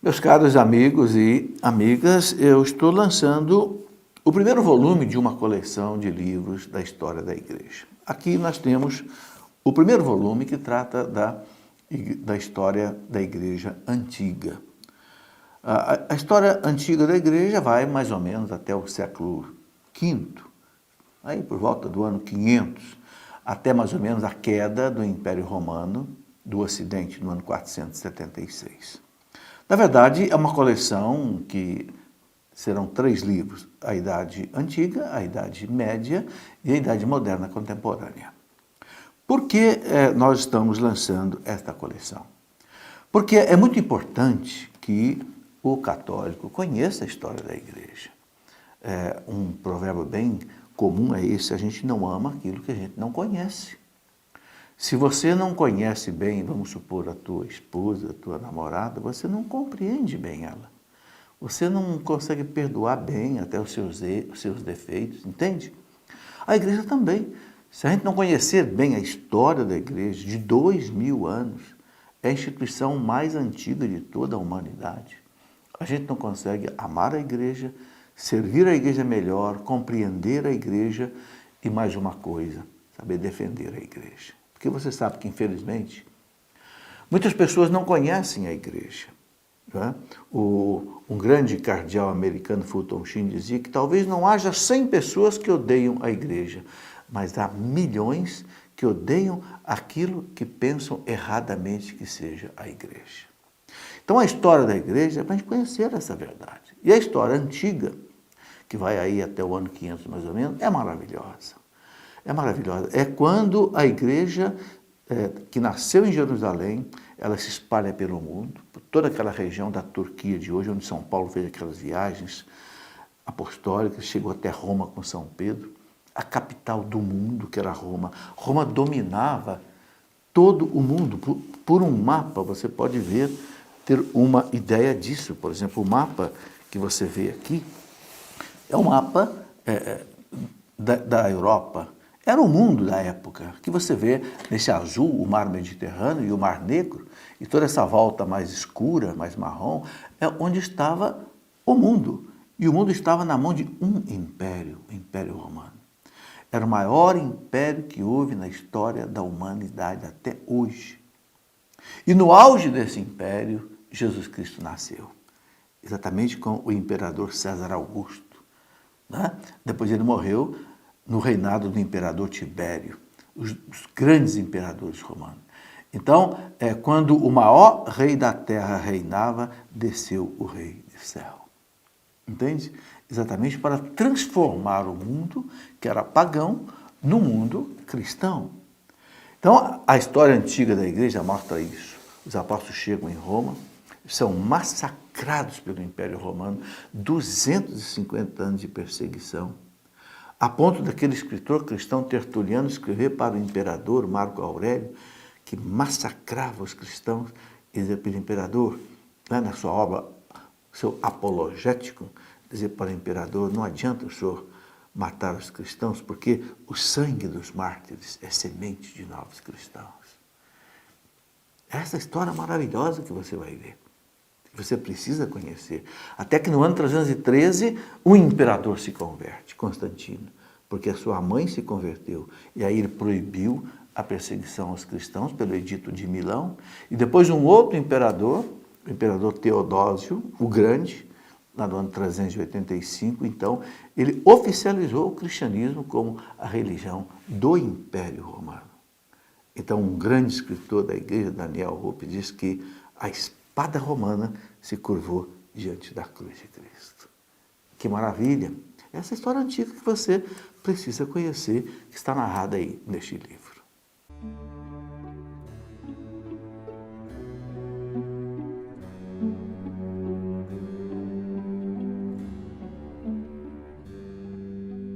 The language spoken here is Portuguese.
Meus caros amigos e amigas, eu estou lançando o primeiro volume de uma coleção de livros da história da igreja. Aqui nós temos o primeiro volume que trata da história da igreja antiga. A história antiga da igreja vai mais ou menos até o século V, aí por volta do ano 500, até mais ou menos a queda do Império Romano do Ocidente no ano 476. Na verdade, é uma coleção que serão 3 livros, a Idade Antiga, a Idade Média e a Idade Moderna Contemporânea. Por que nós estamos lançando esta coleção? Porque é muito importante que o católico conheça a história da igreja. Um provérbio bem comum é esse: a gente não ama aquilo que a gente não conhece. Se você não conhece bem, vamos supor, a tua esposa, a tua namorada, você não compreende bem ela. Você não consegue perdoar bem até os seus defeitos, entende? A igreja também. Se a gente não conhecer bem a história da igreja, de 2000 anos, é a instituição mais antiga de toda a humanidade. A gente não consegue amar a igreja, servir a igreja melhor, compreender a igreja e mais uma coisa, saber defender a igreja. Porque você sabe que, infelizmente, muitas pessoas não conhecem a igreja. Né? Um grande cardeal americano, Fulton Sheen, dizia que talvez não haja 100 pessoas que odeiam a igreja, mas há milhões que odeiam aquilo que pensam erradamente que seja a igreja. Então a história da igreja é para a gente conhecer essa verdade. E a história antiga, que vai aí até o ano 500 mais ou menos, é maravilhosa. É maravilhosa. É quando a igreja, que nasceu em Jerusalém, ela se espalha pelo mundo, por toda aquela região da Turquia de hoje, onde São Paulo fez aquelas viagens apostólicas, chegou até Roma com São Pedro, a capital do mundo, que era Roma. Roma dominava todo o mundo. Por um mapa, você pode ter uma ideia disso. Por exemplo, o mapa que você vê aqui é um mapa da Europa. Era o mundo da época, que você vê nesse azul o mar Mediterrâneo e o mar Negro, e toda essa volta mais escura, mais marrom, é onde estava o mundo. E o mundo estava na mão de um império, o Império Romano. Era o maior império que houve na história da humanidade até hoje. E no auge desse império, Jesus Cristo nasceu, exatamente com o imperador César Augusto. Né? Depois ele morreu no reinado do imperador Tibério, os grandes imperadores romanos. Então, quando o maior rei da terra reinava, desceu o rei do céu. Entende? Exatamente para transformar o mundo, que era pagão, no mundo cristão. Então, a história antiga da igreja mostra isso. Os apóstolos chegam em Roma, são massacrados pelo Império Romano, 250 anos de perseguição, a ponto daquele escritor cristão Tertuliano escrever para o imperador Marco Aurélio, que massacrava os cristãos, e dizer para o imperador, na sua obra, seu apologético, dizer para o imperador: não adianta o senhor matar os cristãos, porque o sangue dos mártires é semente de novos cristãos. Essa história maravilhosa que você vai ver, que você precisa conhecer. Até que no ano 313, o imperador se converte, Constantino, porque a sua mãe se converteu. E aí ele proibiu a perseguição aos cristãos pelo Edito de Milão. E depois um outro imperador, o imperador Teodósio, o Grande, lá no ano 385, então, ele oficializou o cristianismo como a religião do Império Romano. Então, um grande escritor da igreja, Daniel Hope, diz que a espada romana se curvou diante da cruz de Cristo. Que maravilha! Essa história antiga que você precisa conhecer, que está narrada aí neste livro.